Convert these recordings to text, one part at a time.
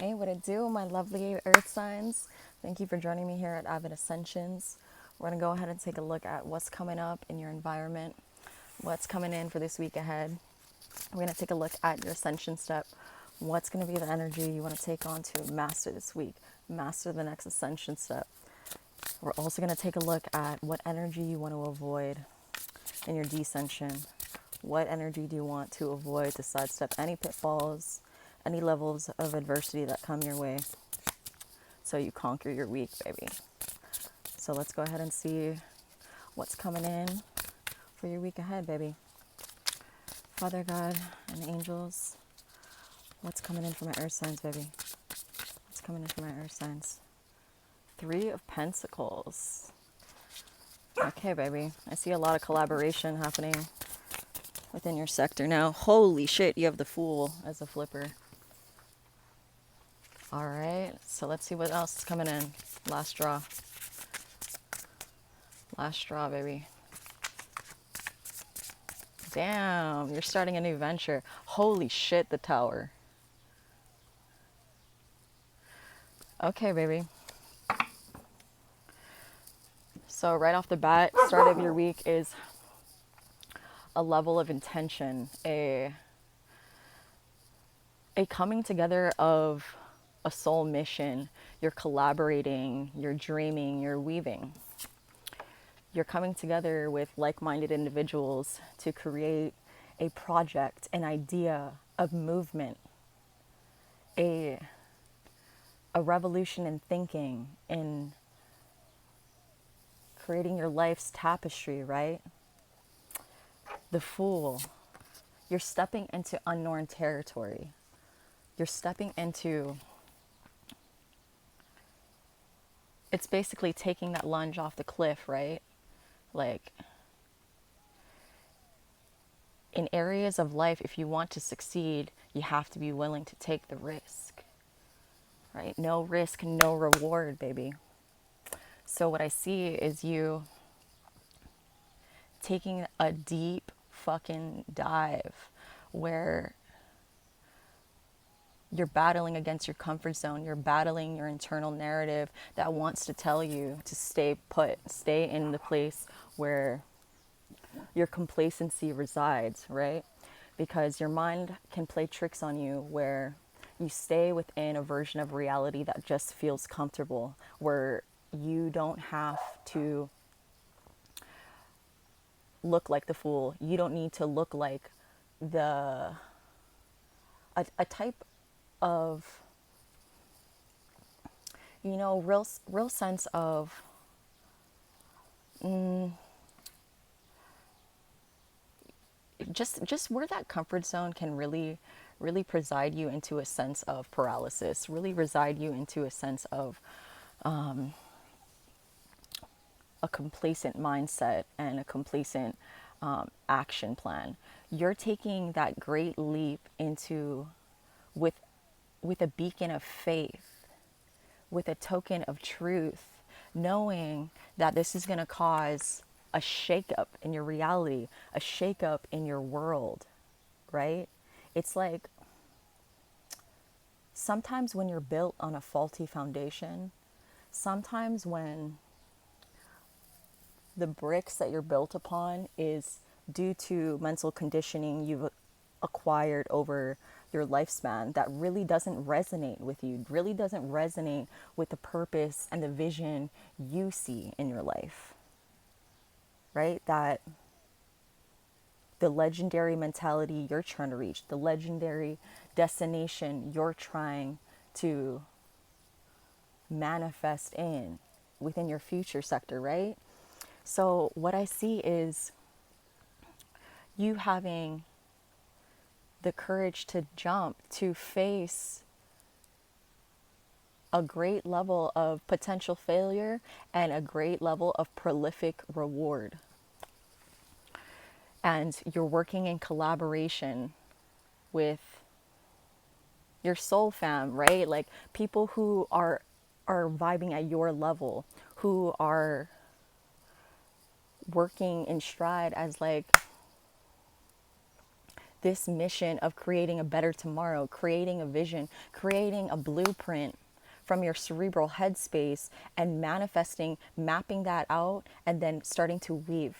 Hey, what it do, my lovely earth signs? Thank you for joining me here at Avid Ascensions. We're going to go ahead and take a look at what's coming up in your environment, what's coming in for this week ahead. We're going to take a look at your ascension step. What's going to be the energy you want to take on to master this week, master the next ascension step. We're also going to take a look at what energy you want to avoid in your descension. What energy do you want to avoid to sidestep any pitfalls, any levels of adversity that come your way so you conquer your week, baby? So let's go ahead and see what's coming in for your week ahead, baby. Father God and angels, what's coming in for my earth signs, baby? What's coming in for my earth signs? 3 of Pentacles. Okay, baby. I see a lot of collaboration happening within your sector now. Holy shit, you have the Fool as a flipper. All right, so let's see what else is coming in. Last straw. Last straw, baby. Damn, you're starting a new venture. Holy shit, the Tower. Okay, baby. So right off the bat, start of your week is a level of intention, a coming together of a soul mission. You're collaborating, you're dreaming, you're weaving. You're coming together with like-minded individuals to create a project, an idea of movement, a revolution in thinking, in creating your life's tapestry, right? The Fool. You're stepping into unknown territory. You're stepping into, it's basically taking that lunge off the cliff, right? Like, in areas of life, if you want to succeed, you have to be willing to take the risk, right? No risk, no reward, baby. So what I see is you taking a deep fucking dive where you're battling against your comfort zone. You're battling your internal narrative that wants to tell you to stay put, stay in the place where your complacency resides, right? Because your mind can play tricks on you where you stay within a version of reality that just feels comfortable, where you don't have to look like the Fool. You don't need to look like the a type of, you know, real sense of just where that comfort zone can really preside you into a sense of paralysis, really reside you into a sense of a complacent mindset and a complacent action plan. You're taking that great leap into with a beacon of faith, with a token of truth, knowing that this is going to cause a shakeup in your reality, a shakeup in your world, right? It's like sometimes when you're built on a faulty foundation, sometimes when the bricks that you're built upon is due to mental conditioning you've acquired over your lifespan that really doesn't resonate with you, really doesn't resonate with the purpose and the vision you see in your life, right? That the legendary mentality you're trying to reach, the legendary destination you're trying to manifest in within your future sector, right? So what I see is you having the courage to jump, to face a great level of potential failure and a great level of prolific reward. And you're working in collaboration with your soul fam, right? Like people who are vibing at your level, who are working in stride as like this mission of creating a better tomorrow, creating a vision, creating a blueprint from your cerebral headspace and manifesting, mapping that out, and then starting to weave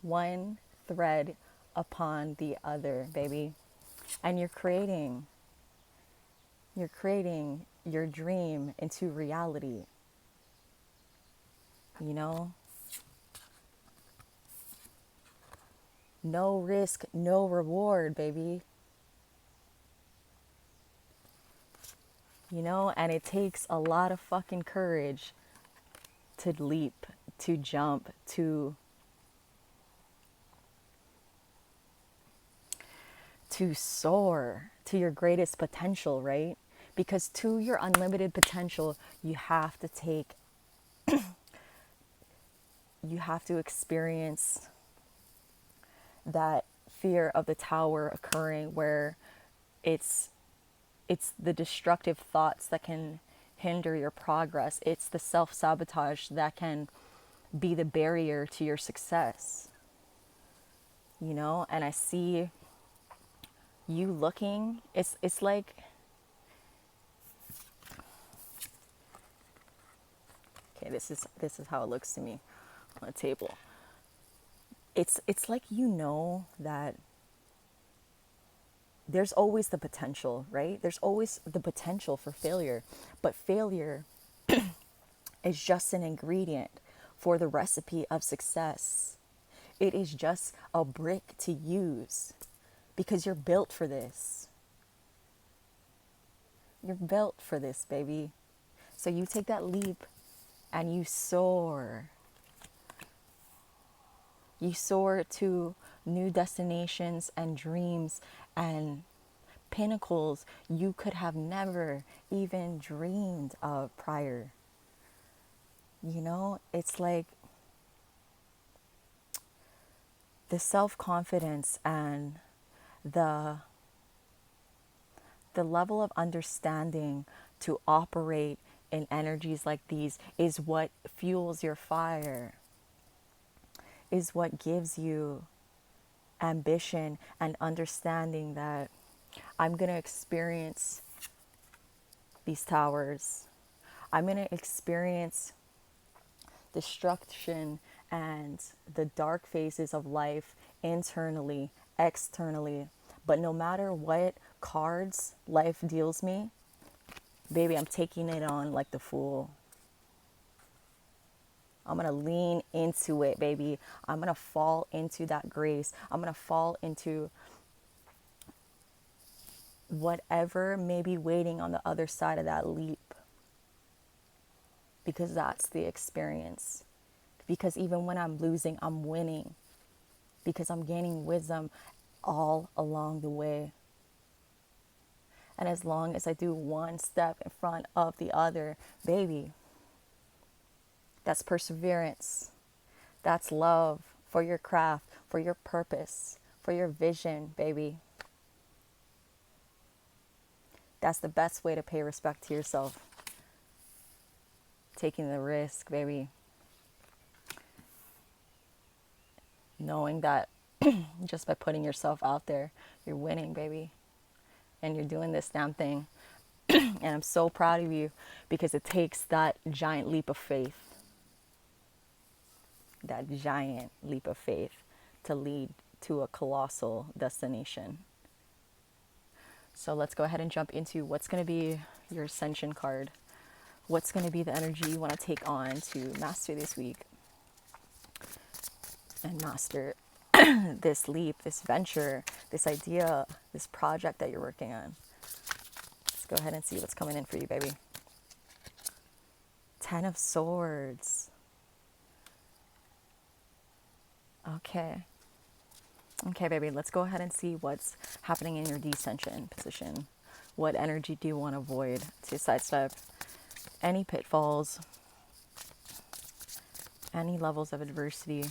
one thread upon the other, baby. And you're creating your dream into reality, you know? No risk, no reward, baby. You know, and it takes a lot of fucking courage to leap, to jump, to soar to your greatest potential, right? Because to your unlimited potential, you have to experience that fear of the tower occurring, where it's the destructive thoughts that can hinder your progress. It's the self-sabotage that can be the barrier to your success, you know? And I see you looking, it's like, okay, this is how it looks to me on the table. It's like, you know, that there's always the potential, right? There's always the potential for failure, but failure is just an ingredient for the recipe of success. It is just a brick to use, because you're built for this. You're built for this, baby. So you take that leap and you soar. You soar to new destinations and dreams and pinnacles you could have never even dreamed of prior. You know, it's like the self-confidence and the level of understanding to operate in energies like these is what fuels your fire, is what gives you ambition and understanding that I'm going to experience these towers. I'm going to experience destruction and the dark phases of life internally, externally. But no matter what cards life deals me, baby, I'm taking it on like the fool. I'm going to lean into it, baby. I'm going to fall into that grace. I'm going to fall into whatever may be waiting on the other side of that leap, because that's the experience. Because even when I'm losing, I'm winning, because I'm gaining wisdom all along the way. And as long as I do one step in front of the other, baby, that's perseverance. That's love for your craft, for your purpose, for your vision, baby. That's the best way to pay respect to yourself. Taking the risk, baby. Knowing that just by putting yourself out there, you're winning, baby. And you're doing this damn thing. And I'm so proud of you, because it takes that giant leap of faith. That giant leap of faith to lead to a colossal destination. So let's go ahead and jump into what's going to be your ascension card. What's going to be the energy you want to take on to master this week and master this leap, this venture, this idea, this project that you're working on. Let's go ahead and see what's coming in for you, baby. 10 of Swords. Okay. Okay, baby, let's go ahead and see what's happening in your descension position. What energy do you want to avoid to sidestep any pitfalls, any levels of adversity?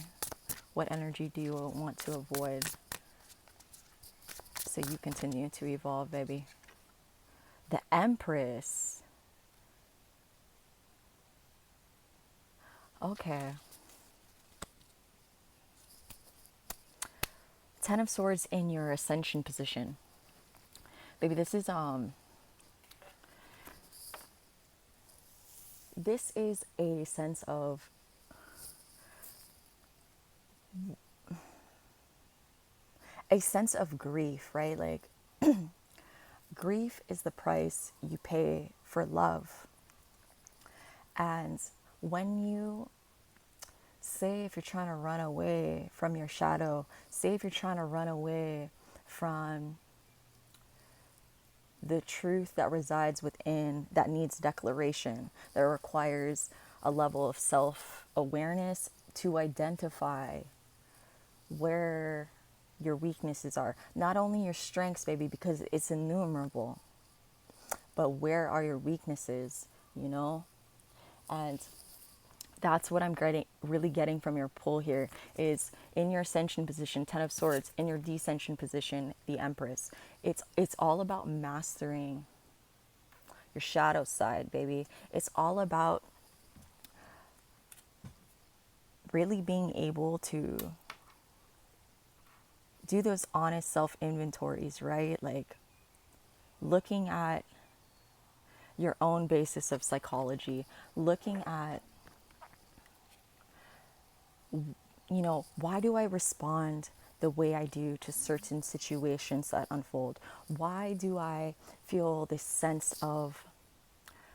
What energy do you want to avoid so you continue to evolve, baby? The Empress. Okay. Ten of Swords in your ascension position. Baby, this is a sense of grief, right? Like grief is the price you pay for love. And when you say, if you're trying to run away from your shadow, say if you're trying to run away from the truth that resides within, that needs declaration, that requires a level of self-awareness to identify where your weaknesses are. Not only your strengths, baby, because it's innumerable, but where are your weaknesses, you know? And that's what I'm really getting from your pull here is in your ascension position, Ten of Swords, in your descension position, the Empress. It's all about mastering your shadow side, baby. It's all about really being able to do those honest self inventories, right? Like looking at your own basis of psychology, looking at, why do I respond the way I do to certain situations that unfold? Why do I feel this sense of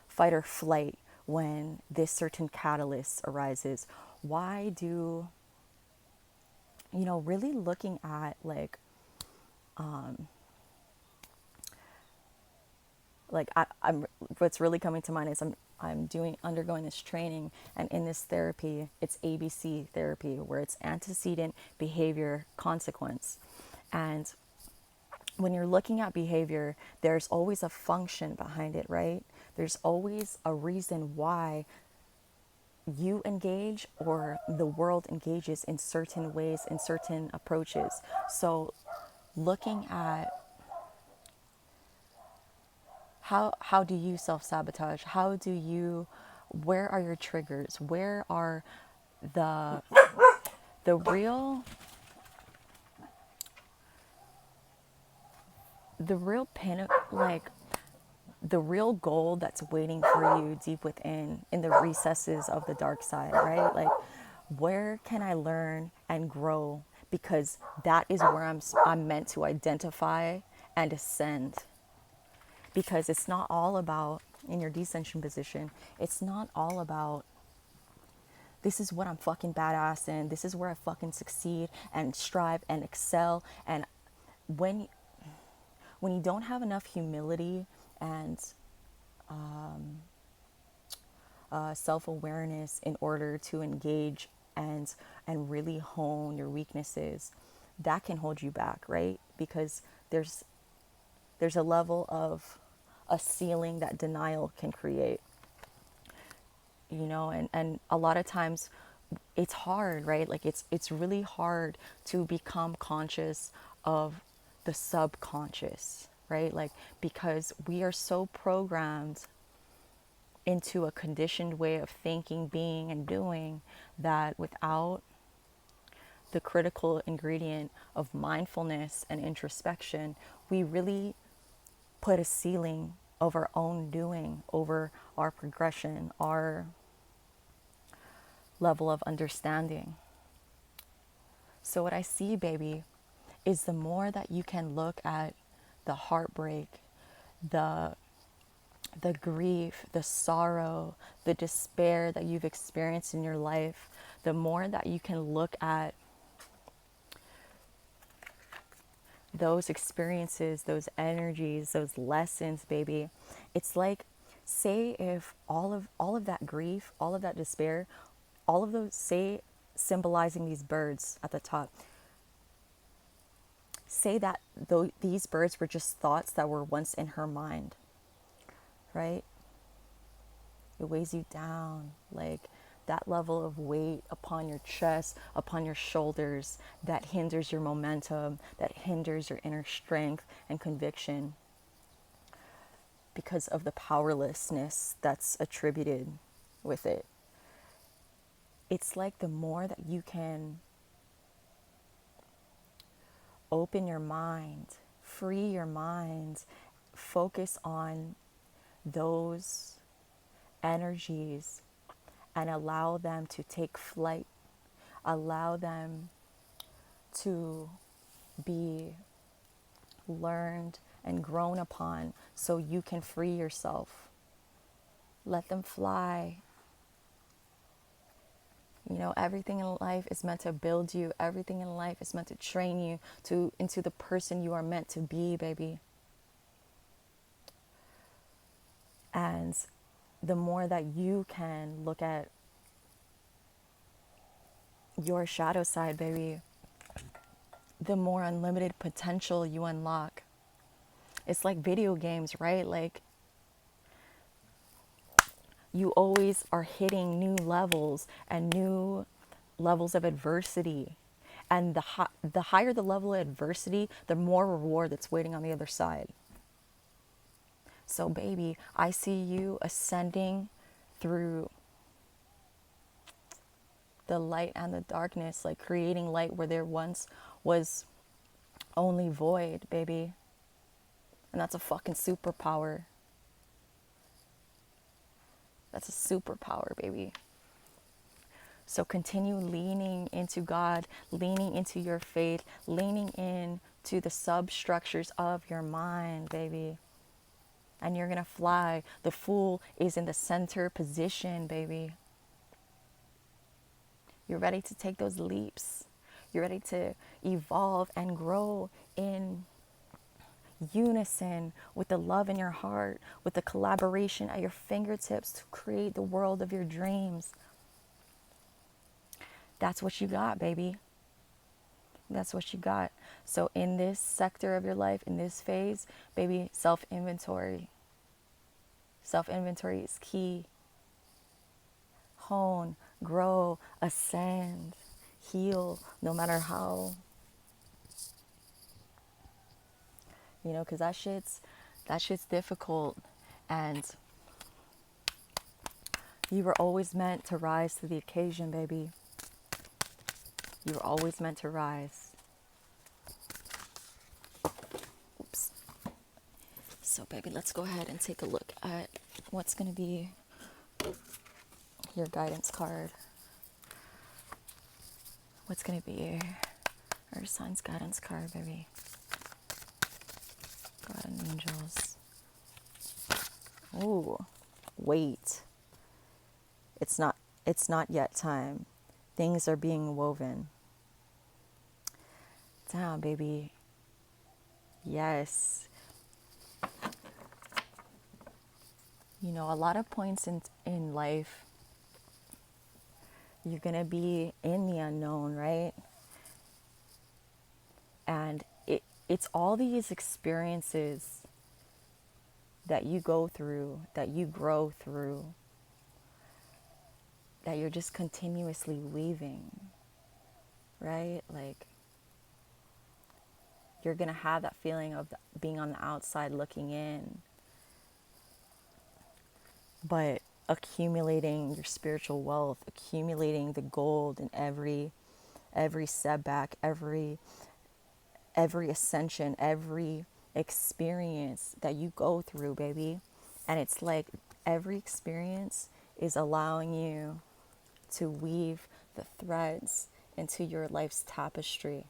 fight or flight when this certain catalyst arises? Why do, really looking at I'm what's really coming to mind is I'm undergoing this training, and in this therapy it's ABC therapy, where it's antecedent behavior consequence. And when you're looking at behavior, there's always a function behind it, right? There's always a reason why you engage or the world engages in certain ways, in certain approaches. So looking at how do you self-sabotage? Where are your triggers? Where are the the real the real pin, like the real goal that's waiting for you deep within, in the recesses of the dark side, right? Like, where can I learn and grow? Because that is where I'm meant to identify and ascend. Because it's not all about, in your descension position, it's not all about, this is what I'm fucking badass in, this is where I fucking succeed and strive and excel. And when you don't have enough humility and self-awareness in order to engage and really hone your weaknesses, that can hold you back, right? Because there's a level of a ceiling that denial can create, and a lot of times it's hard, right? Like it's really hard to become conscious of the subconscious, right? Like, because we are so programmed into a conditioned way of thinking, being, and doing, that without the critical ingredient of mindfulness and introspection, we really put a ceiling of our own doing, over our progression, our level of understanding. So what I see, baby, is the more that you can look at the heartbreak, the grief, the sorrow, the despair that you've experienced in your life, the more that you can look at those experiences, those energies, those lessons, baby. It's like, say if all of that grief, all of that despair, all of those, say, symbolizing these birds at the top, say that these birds were just thoughts that were once in her mind, right? It weighs you down, like that level of weight upon your chest, upon your shoulders, that hinders your momentum, that hinders your inner strength and conviction, because of the powerlessness that's attributed with it. It's like the more that you can Open your mind, free your mind, focus on those energies and allow them to take flight. Allow them to be learned and grown upon so you can free yourself. Let them fly. You know, everything in life is meant to build you. Everything in life is meant to train you into the person you are meant to be, baby. And the more that you can look at your shadow side, baby, the more unlimited potential you unlock. It's like video games, right? Like, you always are hitting new levels and new levels of adversity. And the higher the level of adversity, the more reward that's waiting on the other side. So, baby, I see you ascending through the light and the darkness, like creating light where there once was only void, baby. And that's a fucking superpower. That's a superpower, baby. So continue leaning into God, leaning into your faith, leaning into the substructures of your mind, baby. And you're going to fly. The Fool is in the center position, baby. You're ready to take those leaps. You're ready to evolve and grow in unison with the love in your heart, with the collaboration at your fingertips to create the world of your dreams. That's what you got, baby. That's what you got. So in this sector of your life, in this phase, baby, self-inventory. Self-inventory is key. Hone, grow, ascend, heal, no matter how. You know, because that shit's difficult. And you were always meant to rise to the occasion, baby. You were always meant to rise. Oops. So, baby, let's go ahead and take a look at what's going to be your guidance card. What's going to be your Earth Signs guidance card, baby? God and angels. Ooh, wait. It's not yet time. Things are being woven. Damn, baby. Yes. You know, a lot of points in life, you're going to be in the unknown, right? And it's all these experiences that you go through, that you grow through, that you're just continuously weaving, right? Like, you're going to have that feeling of being on the outside looking in, but accumulating your spiritual wealth, accumulating the gold in every setback, every ascension, every experience that you go through, baby. And it's like every experience is allowing you to weave the threads into your life's tapestry.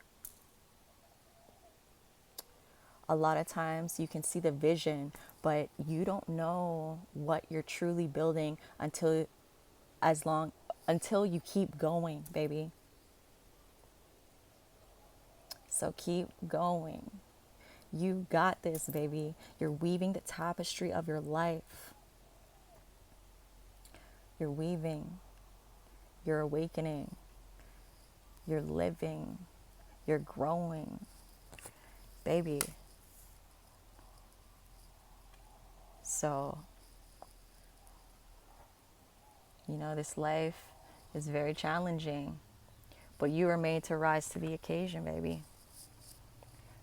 A lot of times you can see the vision, but you don't know what you're truly building until you keep going, baby. So keep going. You got this, baby. You're weaving the tapestry of your life. You're weaving. You're awakening. You're living. You're growing. Baby. So, you know, this life is very challenging, but you are made to rise to the occasion, baby.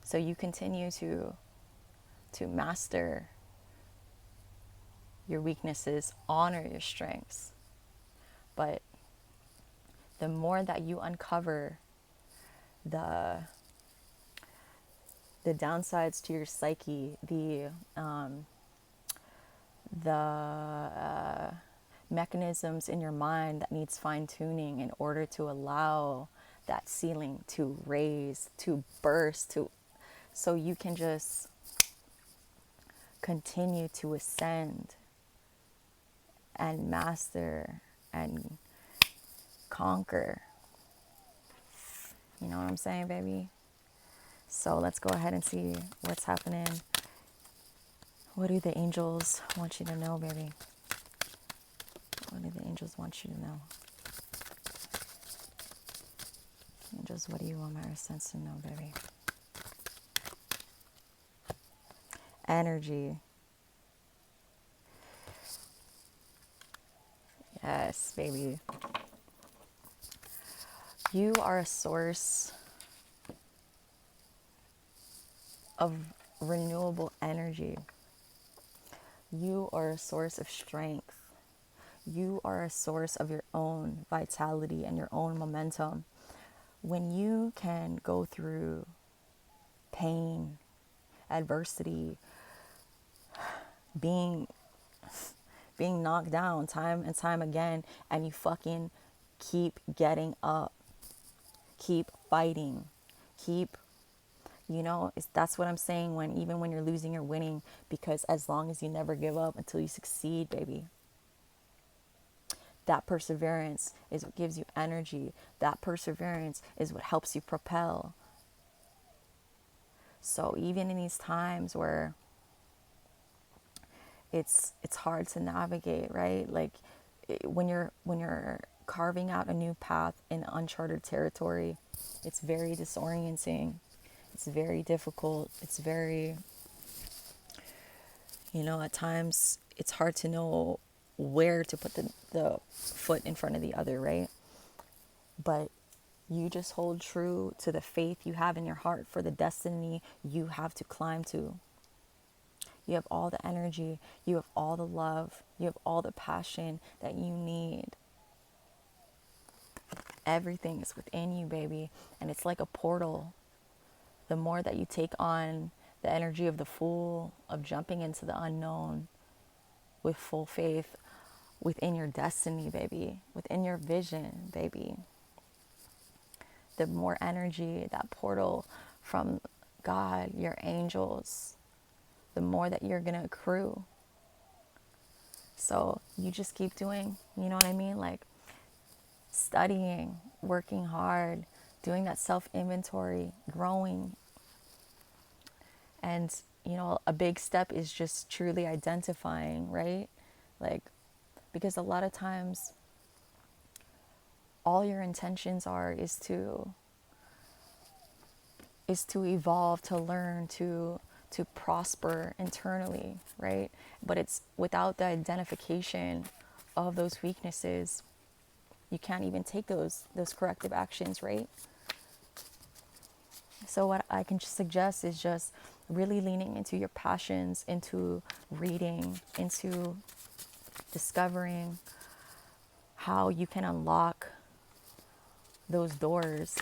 So you continue to master your weaknesses, honor your strengths. But the more that you uncover the downsides to your psyche, the mechanisms in your mind that needs fine tuning in order to allow that ceiling to raise, to burst, to so you can just continue to ascend and master and conquer. You know what I'm saying, baby? So let's go ahead and see what's happening. What do the angels want you to know, baby? What do the angels want you to know? Angels, what do you want my sense to know, baby? Energy. Yes, baby. You are a source of renewable energy. You are a source of strength. You are a source of your own vitality and your own momentum. When you can go through pain, adversity, being knocked down time and time again, and you fucking keep getting up, keep fighting, keep, that's what I'm saying, when even when you're losing, you're winning, because as long as you never give up until you succeed, baby. That perseverance is what gives you energy. That perseverance is what helps you propel. So even in these times where it's hard to navigate, right? Like when you're carving out a new path in uncharted territory, it's very disorienting. It's very difficult. It's very, at times it's hard to know where to put the foot in front of the other, right? But you just hold true to the faith you have in your heart for the destiny you have to climb to. You have all the energy, you have all the love, you have all the passion that you need. Everything is within you, baby. And it's like a portal. The more that you take on the energy of the Fool, of jumping into the unknown with full faith within your destiny, baby, within your vision, baby, the more energy, that portal from God, your angels, the more that you're going to accrue. So you just keep doing, you know what I mean? Like studying, working hard, doing that self-inventory, growing. And, a big step is just truly identifying, right? Like, because a lot of times all your intentions are is to evolve, to learn, to prosper internally, right? But it's without the identification of those weaknesses, you can't even take those corrective actions, right? So what I can just suggest is just really leaning into your passions, into reading, into discovering how you can unlock those doors,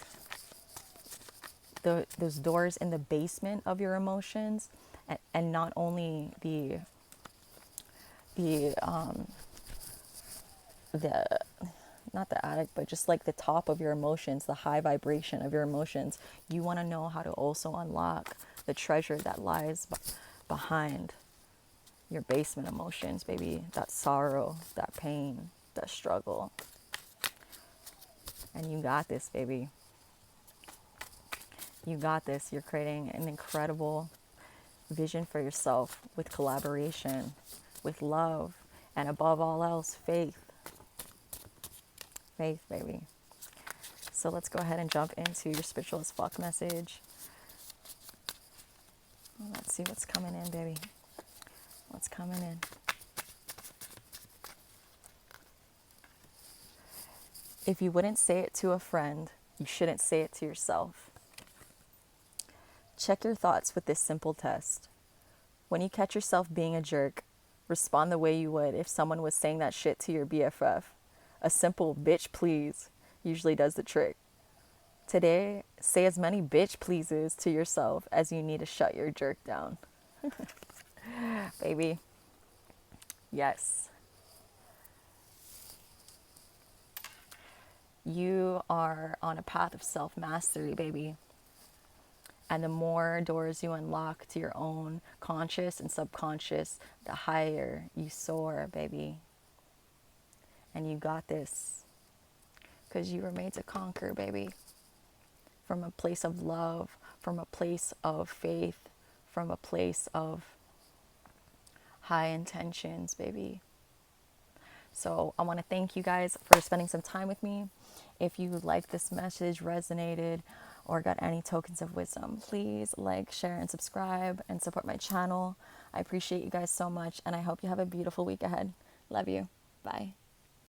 those doors in the basement of your emotions, and not only the not the attic, but just like the top of your emotions, the high vibration of your emotions. You want to know how to also unlock the treasure that lies behind your basement emotions, baby. That sorrow, that pain, that struggle. And you got this, baby. You got this. You're creating an incredible vision for yourself with collaboration, with love, and above all else, faith. Faith, baby. So let's go ahead and jump into your spiritual as fuck message. Let's see what's coming in, baby. What's coming in? If you wouldn't say it to a friend, you shouldn't say it to yourself. Check your thoughts with this simple test. When you catch yourself being a jerk, respond the way you would if someone was saying that shit to your BFF. A simple bitch please usually does the trick. Today, say as many bitch pleases to yourself as you need to shut your jerk down. Baby, yes. You are on a path of self mastery, baby. And the more doors you unlock to your own conscious and subconscious, the higher you soar, baby. And you got this. Because you were made to conquer, baby. From a place of love, from a place of faith, from a place of high intentions, baby. So I want to thank you guys for spending some time with me. If you like this message, resonated, or got any tokens of wisdom, please like, share, and subscribe and support my channel. I appreciate you guys so much, and I hope you have a beautiful week ahead. Love you. Bye.